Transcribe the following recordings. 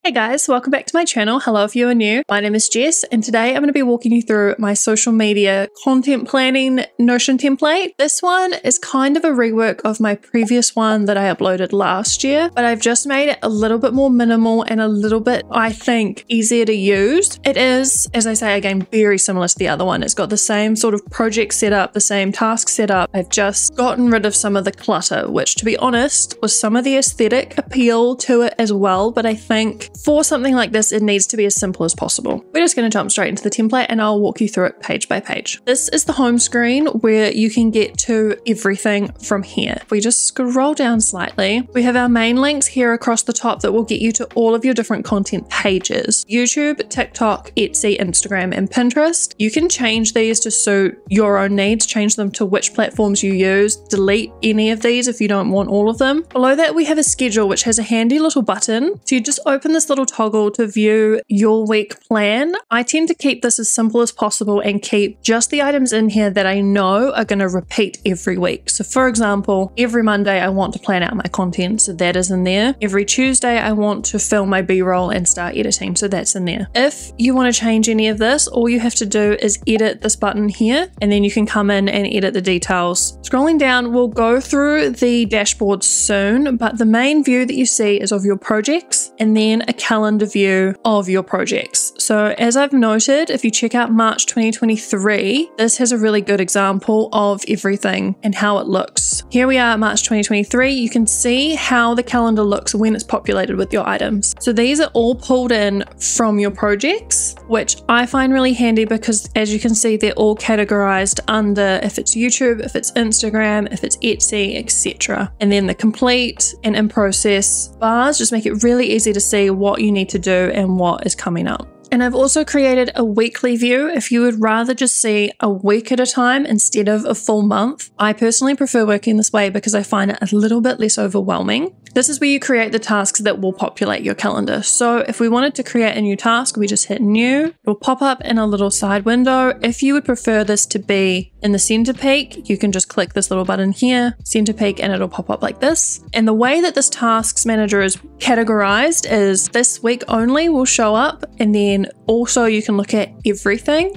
Hey guys, welcome back to my channel. Hello if you are new. My name is Jess and today I'm going to be walking you through my social media content planning Notion template. This one is kind of a rework of my previous one that I uploaded last year, but I've just made it a little bit more minimal and a little bit, I think, easier to use. It is, as I say again, very similar to the other one. It's got the same sort of project setup, the same task setup. I've just gotten rid of some of the clutter, which to be honest was some of the aesthetic appeal to it as well, but I think for something like this, it needs to be as simple as possible. We're just going to jump straight into the template and I'll walk you through it page by page. This is the home screen where you can get to everything from here. If we just scroll down slightly, we have our main links here across the top that will get you to all of your different content pages. YouTube, TikTok, Etsy, Instagram, and Pinterest. You can change these to suit your own needs, change them to which platforms you use, delete any of these if you don't want all of them. Below that, we have a schedule, which has a handy little button. So you just open this little toggle to view your week plan. I tend to keep this as simple as possible and keep just the items in here that I know are going to repeat every week. So for example, every Monday I want to plan out my content, so that is in there. Every Tuesday I want to film my B-roll and start editing, so that's in there. If you want to change any of this, all you have to do is edit this button here and then you can come in and edit the details. Scrolling down, we'll go through the dashboard soon, but the main view that you see is of your projects and then a calendar view of your projects. So as I've noted, if you check out March 2023, this has a really good example of everything and how it looks. Here we are, March 2023. You can see how the calendar looks when it's populated with your items. So these are all pulled in from your projects, which I find really handy because as you can see, they're all categorized under if it's YouTube, if it's Instagram, if it's Etsy, etc. And then the complete and in process bars just make it really easy to see what you need to do and what is coming up. And I've also created a weekly view if you would rather just see a week at a time instead of a full month. I personally prefer working this way because I find it a little bit less overwhelming. This is where you create the tasks that will populate your calendar. So if we wanted to create a new task, we just hit new. It will pop up in a little side window. If you would prefer this to be in the center peak, you can just click this little button here, center peak, and it'll pop up like this. And the way that this tasks manager is categorized is this week only will show up, and then also you can look at everything.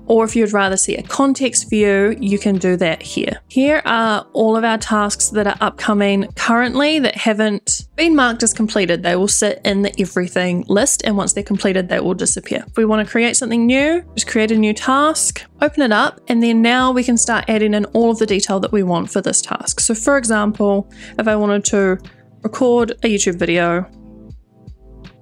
Or if you'd rather see a context view, you can do that here. Here are all of our tasks that are upcoming currently that haven't been marked as completed. They will sit in the everything list, and once they're completed, they will disappear. If we want to create something new, just create a new task, open it up, and then now we can start adding in all of the detail that we want for this task. So for example, if I wanted to record a YouTube video,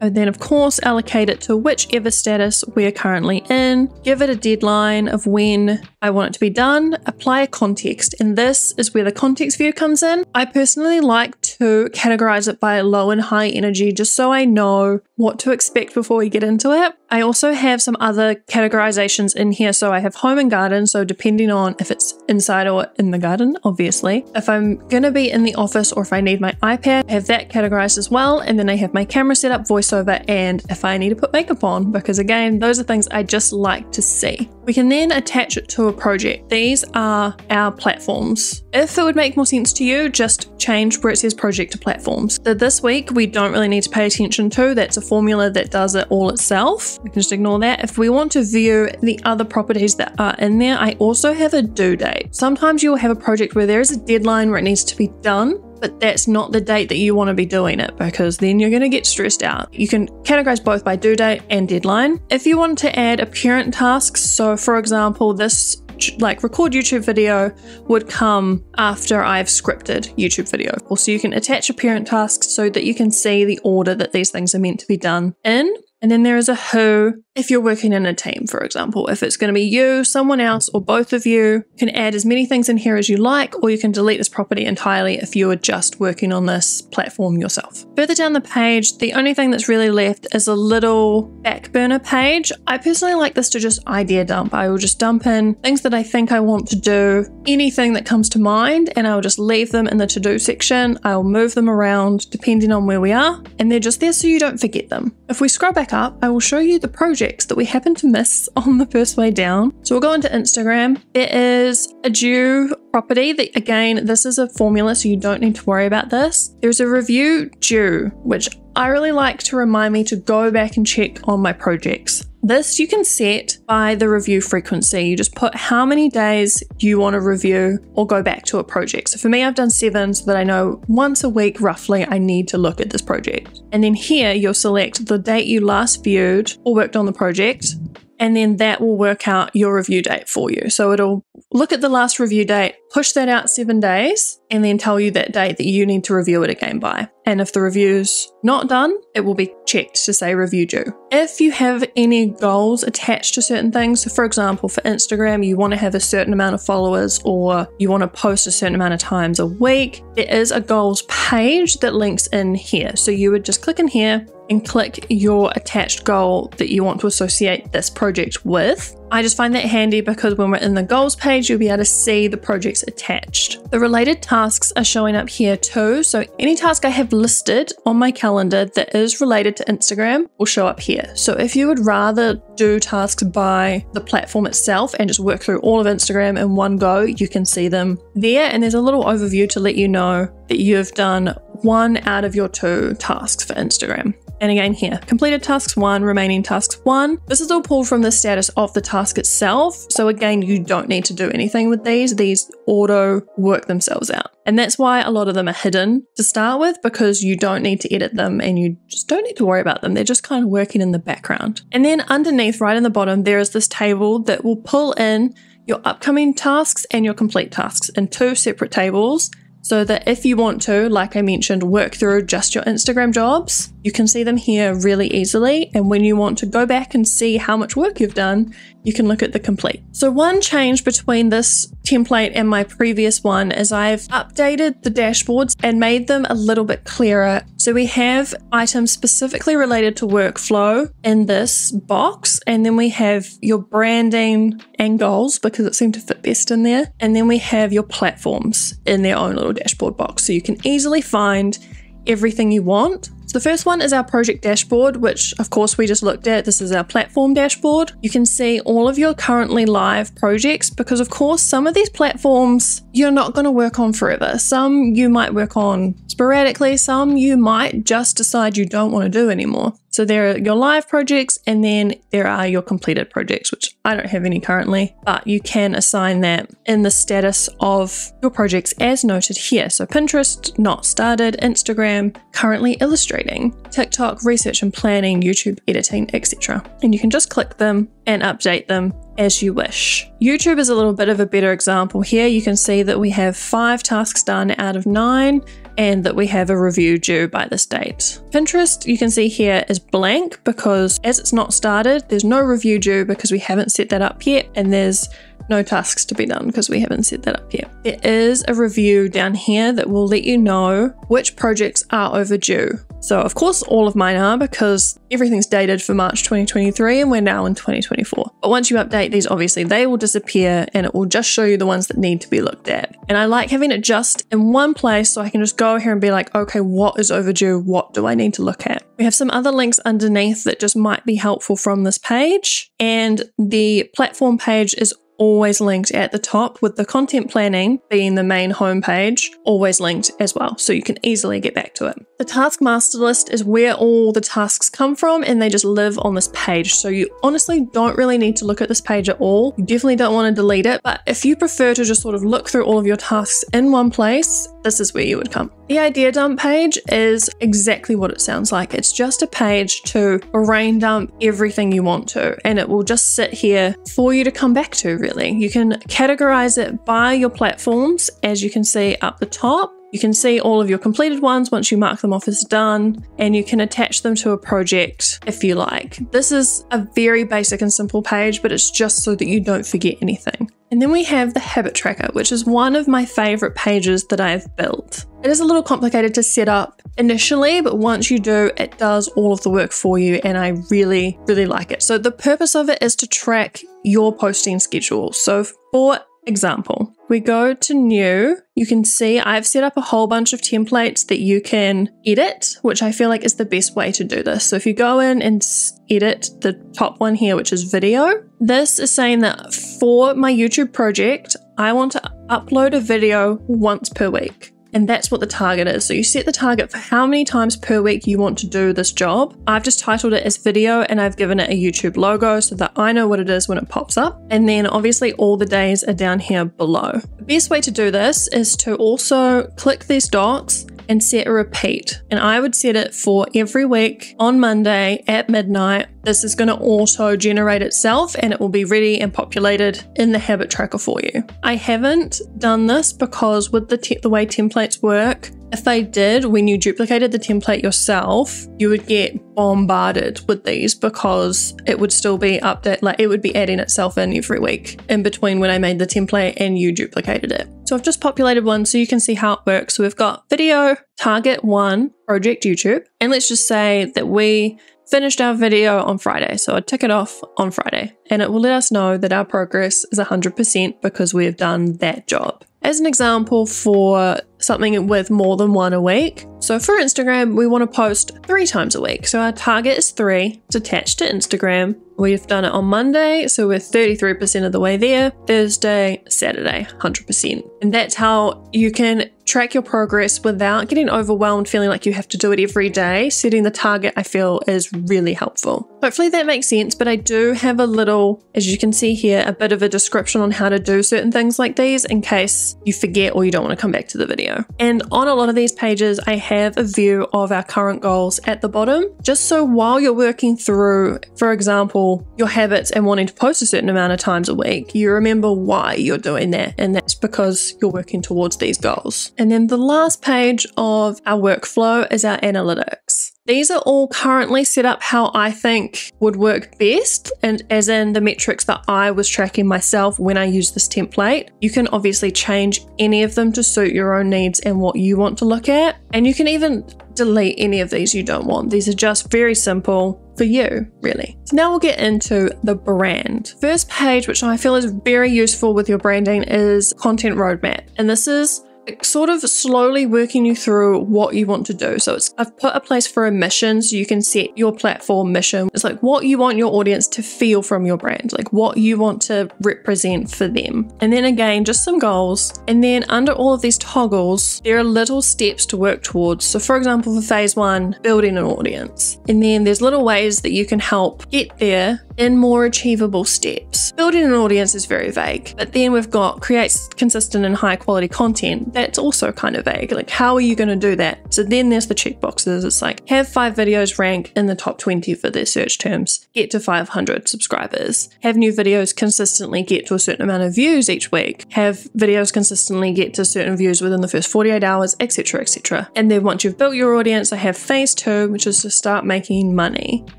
and then of course allocate it to whichever status we are currently in, give it a deadline of when I want it to be done, apply a context, and this is where the context view comes in. I personally like to categorize it by low and high energy just so I know what to expect before we get into it. I also have some other categorizations in here. So I have home and garden, so depending on if it's inside or in the garden, obviously. If I'm gonna be in the office or if I need my iPad, I have that categorized as well. And then I have my camera set up, voiceover, and if I need to put makeup on, because again, those are things I just like to see. We can then attach it to a project. These are our platforms. If it would make more sense to you, just change where it says project to platforms. So this week, we don't really need to pay attention to. That's a formula that does it all itself. We can just ignore that. If we want to view the other properties that are in there, I also have a due date. Sometimes you'll have a project where there is a deadline where it needs to be done, but that's not the date that you want to be doing it because then you're going to get stressed out. You can categorize both by due date and deadline. If you want to add apparent tasks, so for example, this like record YouTube video would come after I've scripted YouTube video. Also, you can attach apparent tasks so that you can see the order that these things are meant to be done in. And then there is a who if you're working in a team, for example. If it's going to be you, someone else, or both of you, you can add as many things in here as you like, or you can delete this property entirely if you are just working on this platform yourself. Further down the page, the only thing that's really left is a little back burner page. I personally like this to just idea dump. I will just dump in things that I think I want to do, anything that comes to mind, and I will just leave them in the to-do section. I will move them around depending on where we are, and they're just there so you don't forget them. If we scroll back up, I will show you the project that we happen to miss on the first way down. So we'll go into Instagram. There is a due property that, again, this is a formula, so you don't need to worry about this. There's a review due, which I really like to remind me to go back and check on my projects. This you can set by the review frequency. You just put how many days you want to review or go back to a project. So for me, I've done 7 so that I know once a week roughly I need to look at this project. And then here you'll select the date you last viewed or worked on the project, and then that will work out your review date for you. So it'll look at the last review date, push that out 7 days, and then tell you that date that you need to review it again by. And if the review's not done, it will be checked to say review due. If you have any goals attached to certain things, so for example, for Instagram, you want to have a certain amount of followers or you want to post a certain amount of times a week, there is a goals page that links in here. So you would just click in here and click your attached goal that you want to associate this project with. I just find that handy because when we're in the goals page, you'll be able to see the projects attached. The related tasks are showing up here too. So any task I have listed on my calendar that is related to Instagram will show up here. So if you would rather do tasks by the platform itself and just work through all of Instagram in one go, you can see them there. And there's a little overview to let you know that you've done 1 out of your 2 tasks for Instagram. And again here, completed tasks 1, remaining tasks 1. This is all pulled from the status of the task itself. So again, you don't need to do anything with these. These auto work themselves out. And that's why a lot of them are hidden to start with, because you don't need to edit them and you just don't need to worry about them. They're just kind of working in the background. And then underneath, right in the bottom, there is this table that will pull in your upcoming tasks and your complete tasks in 2 separate tables. So that if you want to, like I mentioned, work through just your Instagram jobs, you can see them here really easily. And when you want to go back and see how much work you've done, you can look at the complete. So one change between this template and my previous one is I've updated the dashboards and made them a little bit clearer. So we have items specifically related to workflow in this box, and then we have your branding and goals because it seemed to fit best in there. And then we have your platforms in their own little dashboard box. So you can easily find everything you want. So the first one is our project dashboard, which of course we just looked at. This is our platform dashboard. You can see all of your currently live projects because of course some of these platforms you're not going to work on forever. Some you might work on sporadically, some you might just decide you don't want to do anymore. So there are your live projects and then there are your completed projects, which I don't have any currently, but you can assign that in the status of your projects as noted here. So Pinterest, not started, Instagram, currently illustrating, TikTok, research and planning, YouTube, editing, etc. And you can just click them and update them as you wish. YouTube is a little bit of a better example here. You can see that we have 5 tasks done out of 9 and that we have a review due by this date. Pinterest, you can see here, is blank because as it's not started, there's no review due because we haven't set that up yet, and there's no tasks to be done because we haven't set that up yet. There is a review down here that will let you know which projects are overdue. So of course all of mine are because everything's dated for March 2023 and we're now in 2024. But once you update these, obviously they will disappear and it will just show you the ones that need to be looked at. And I like having it just in one place so I can just go here and be like, okay, what is overdue? What do I need to look at? We have some other links underneath that just might be helpful from this page. And the platform page is always linked at the top, with the content planning being the main homepage always linked as well, so you can easily get back to it. The task master list is where all the tasks come from and they just live on this page, so you honestly don't really need to look at this page at all. You definitely don't want to delete it, but if you prefer to just sort of look through all of your tasks in one place, this is where you would come. The idea dump page is exactly what it sounds like. It's just a page to brain dump everything you want to, and it will just sit here for you to come back to, really. You can categorize it by your platforms, as you can see up the top. You can see all of your completed ones once you mark them off as done, and you can attach them to a project if you like. This is a very basic and simple page, but it's just so that you don't forget anything. And then we have the habit tracker, which is one of my favorite pages that I've built. It is a little complicated to set up initially, but once you do, it does all of the work for you, and I really, really like it. So the purpose of it is to track your posting schedule. So for example, we go to new, you can see I've set up a whole bunch of templates that you can edit, which I feel like is the best way to do this. So if you go in and edit the top one here, which is video, this is saying that for my YouTube project, I want to upload a video once per week. and that's what the target is. So you set the target for how many times per week you want to do this job. I've just titled it as video and I've given it a YouTube logo so that I know what it is when it pops up. And then obviously all the days are down here below. The best way to do this is to also click these dots and set a repeat. And I would set it for every week on Monday at midnight. This is going to auto generate itself and it will be ready and populated in the habit tracker for you. I haven't done this because with the way templates work, if they did, when you duplicated the template yourself, you would get bombarded with these because it would still be it would be adding itself in every week in between when I made the template and you duplicated it. So I've just populated one so you can see how it works. So we've got video, target 1, project YouTube, and let's just say that we finished our video on Friday. So I'd tick it off on Friday and it will let us know that our progress is 100% because we have done that job. As an example for something with more than one a week. So for Instagram, we want to post 3 times a week. So our target is 3. It's attached to Instagram. We've done it on Monday, so we're 33% of the way there. Thursday, Saturday, 100%. And that's how you can track your progress without getting overwhelmed, feeling like you have to do it every day. Setting the target, I feel, is really helpful. Hopefully that makes sense, but I do have a little, as you can see here, a bit of a description on how to do certain things like these in case you forget or you don't want to come back to the video. And on a lot of these pages, I have a view of our current goals at the bottom, just so while you're working through, for example, your habits and wanting to post a certain amount of times a week, you remember why you're doing that, and that's because you're working towards these goals. And then the last page of our workflow is our analytics. These are all currently set up how I think would work best, and as in the metrics that I was tracking myself when I use this template. You can obviously change any of them to suit your own needs and what you want to look at, and you can even delete any of these you don't want. These are just very simple for you, really. So now we'll get into the brand. First page, which I feel is very useful with your branding, is content roadmap, and this is sort of slowly working you through what you want to do. So I've put a place for a mission so you can set your platform mission. It's like what you want your audience to feel from your brand, like what you want to represent for them. And then again, just some goals. And then under all of these toggles, there are little steps to work towards. So for example, for phase 1, building an audience. And then there's little ways that you can help get there in more achievable steps. Building an audience is very vague, but then we've got create consistent and high quality content. That's also kind of vague. Like, how are you going to do that? So then there's the checkboxes. It's like, have 5 videos rank in the top 20 for their search terms, get to 500 subscribers, have new videos consistently get to a certain amount of views each week, have videos consistently get to certain views within the first 48 hours, etc., etc. And then once you've built your audience, I have phase 2, which is to start making money.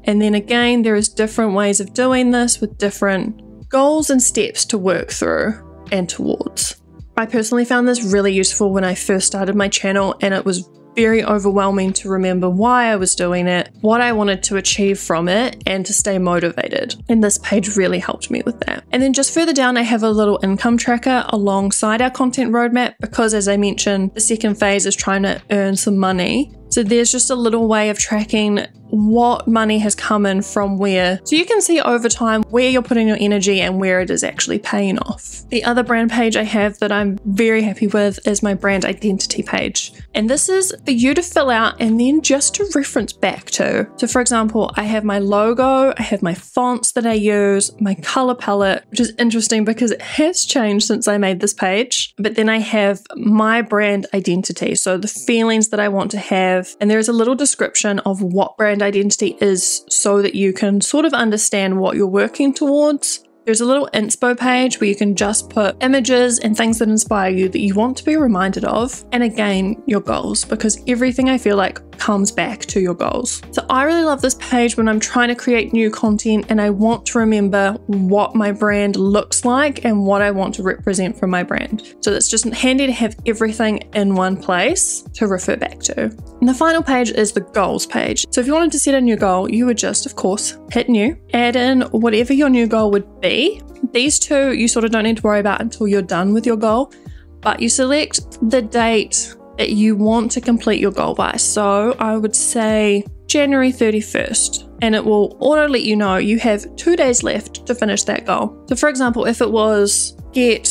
And then again, there is different ways of doing this with different goals and steps to work through and towards. I personally found this really useful when I first started my channel, and it was very overwhelming to remember why I was doing it, what I wanted to achieve from it, and to stay motivated. And this page really helped me with that. And then just further down, I have a little income tracker alongside our content roadmap because, as I mentioned, the second phase is trying to earn some money. So there's just a little way of tracking what money has come in from where. So you can see over time where you're putting your energy and where it is actually paying off. The other brand page I have that I'm very happy with is my brand identity page. And this is for you to fill out and then just to reference back to. So for example, I have my logo, I have my fonts that I use, my color palette, which is interesting because it has changed since I made this page. But then I have my brand identity. So the feelings that I want to have. And there is a little description of what brand identity is so that you can sort of understand what you're working towards. There's a little inspo page where you can just put images and things that inspire you that you want to be reminded of. And again, your goals, because everything I feel like comes back to your goals. So I really love this page when I'm trying to create new content and I want to remember what my brand looks like and what I want to represent from my brand. So it's just handy to have everything in one place to refer back to. And the final page is the goals page. So if you wanted to set a new goal, you would just, of course, hit new, add in whatever your new goal would be. These two you sort of don't need to worry about until you're done with your goal, but you select the date that you want to complete your goal by. So I would say January 31st, and it will auto let you know you have 2 days left to finish that goal. So for example, if it was get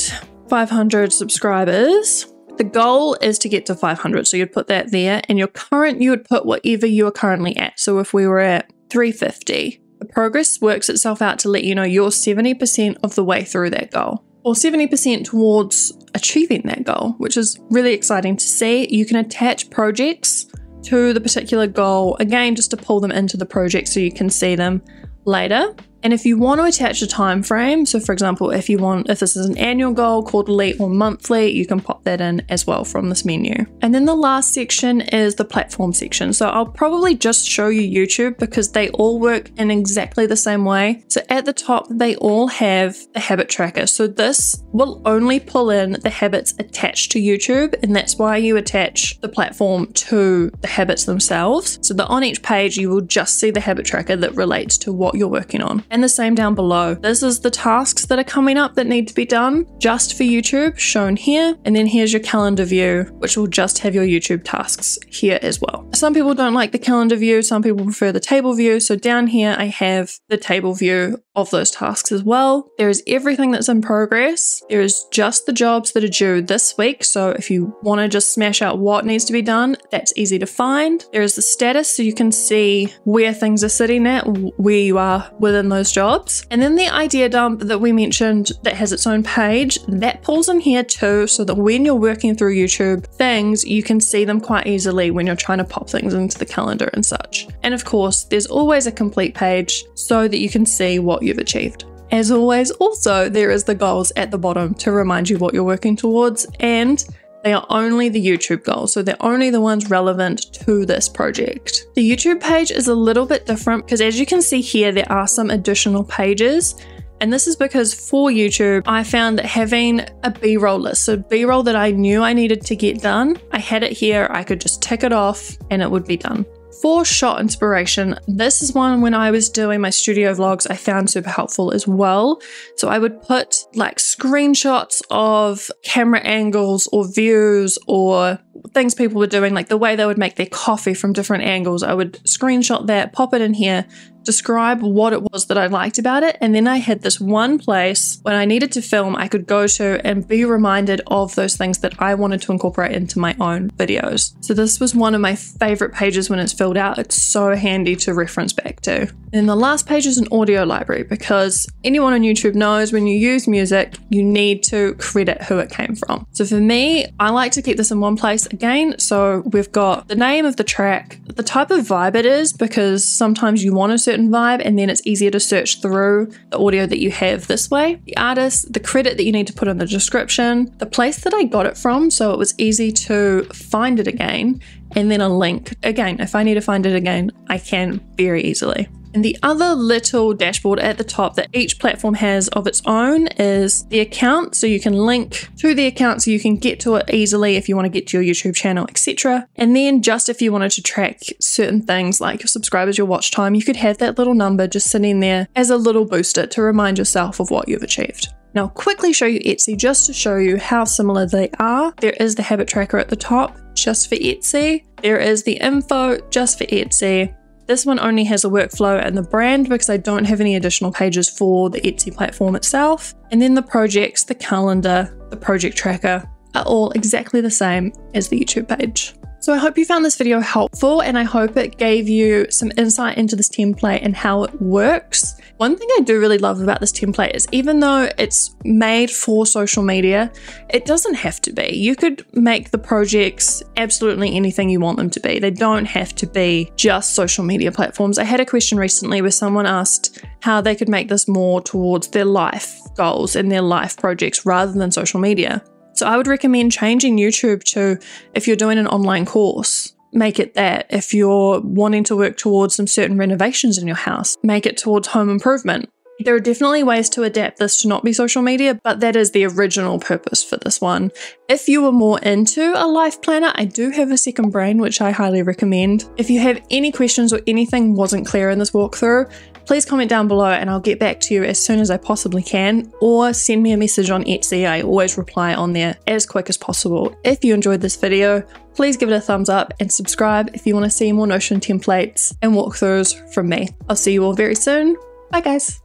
500 subscribers, The goal is to get to 500, so you'd put that there, and your current, you would put whatever you are currently at. So if we were at 350, the progress works itself out to let you know you're 70% of the way through that goal, or 70% towards achieving that goal, which is really exciting to see. You can attach projects to the particular goal, again, just to pull them into the project so you can see them later. And if you want to attach a time frame, so for example, if this is an annual goal, quarterly or monthly, you can pop that in as well from this menu. And then the last section is the platform section. So I'll probably just show you YouTube because they all work in exactly the same way. So at the top, they all have the habit tracker. So this will only pull in the habits attached to YouTube, and that's why you attach the platform to the habits themselves. So that on each page, you will just see the habit tracker that relates to what you're working on. And the same down below. This is the tasks that are coming up that need to be done just for YouTube, shown here. And then here's your calendar view, which will just have your YouTube tasks here as well. Some people don't like the calendar view, some people prefer the table view. So down here, I have the table view of those tasks as well. There is everything that's in progress. There is just the jobs that are due this week. So if you want to just smash out what needs to be done, that's easy to find. There is the status, so you can see where things are sitting at, where you are within those jobs. And then the idea dump that we mentioned that has its own page, that pulls in here too, so that when you're working through YouTube things, you can see them quite easily when you're trying to pop things into the calendar and such. And of course, there's always a complete page so that you can see what you've achieved. As always, also, there is the goals at the bottom to remind you what you're working towards, and they are only the YouTube goals, so they're only the ones relevant to this project. The YouTube page is a little bit different because as you can see here, there are some additional pages. And this is because for YouTube, I found that having a B-roll list, so B-roll that I knew I needed to get done, I had it here, I could just tick it off and it would be done. For shot inspiration, this is one when I was doing my studio vlogs I found super helpful as well. So I would put like screenshots of camera angles or views or things people were doing, like the way they would make their coffee from different angles. I would screenshot that, pop it in here, describe what it was that I liked about it, and then I had this one place when I needed to film I could go to and be reminded of those things that I wanted to incorporate into my own videos. So this was one of my favorite pages when it's filled out. It's so handy to reference back to. And the last page is an audio library, because anyone on YouTube knows when you use music, you need to credit who it came from. So for me, I like to keep this in one place again. So we've got the name of the track, the type of vibe it is, because sometimes you want a certain vibe and then it's easier to search through the audio that you have this way. The artist, the credit that you need to put in the description, the place that I got it from, so it was easy to find it again, and then a link. Again, if I need to find it again, I can very easily. And the other little dashboard at the top that each platform has of its own is the account. So you can link to the account so you can get to it easily if you want to get to your YouTube channel, etc. And then just if you wanted to track certain things like your subscribers, your watch time, you could have that little number just sitting there as a little booster to remind yourself of what you've achieved. Now I'll quickly show you Etsy just to show you how similar they are. There is the habit tracker at the top just for Etsy. There is the info just for Etsy. This one only has a workflow and the brand because I don't have any additional pages for the Etsy platform itself. And then the projects, the calendar, the project tracker are all exactly the same as the YouTube page. So I hope you found this video helpful, and I hope it gave you some insight into this template and how it works. One thing I do really love about this template is even though it's made for social media, it doesn't have to be. You could make the projects absolutely anything you want them to be. They don't have to be just social media platforms. I had a question recently where someone asked how they could make this more towards their life goals and their life projects rather than social media. So I would recommend changing YouTube to, if you're doing an online course, make it that. If you're wanting to work towards some certain renovations in your house, make it towards home improvement. There are definitely ways to adapt this to not be social media, but that is the original purpose for this one. If you were more into a life planner, I do have a second brain, which I highly recommend. If you have any questions or anything wasn't clear in this walkthrough, please comment down below and I'll get back to you as soon as I possibly can, or send me a message on Etsy. I always reply on there as quick as possible. If you enjoyed this video, please give it a thumbs up and subscribe if you want to see more Notion templates and walkthroughs from me. I'll see you all very soon. Bye guys.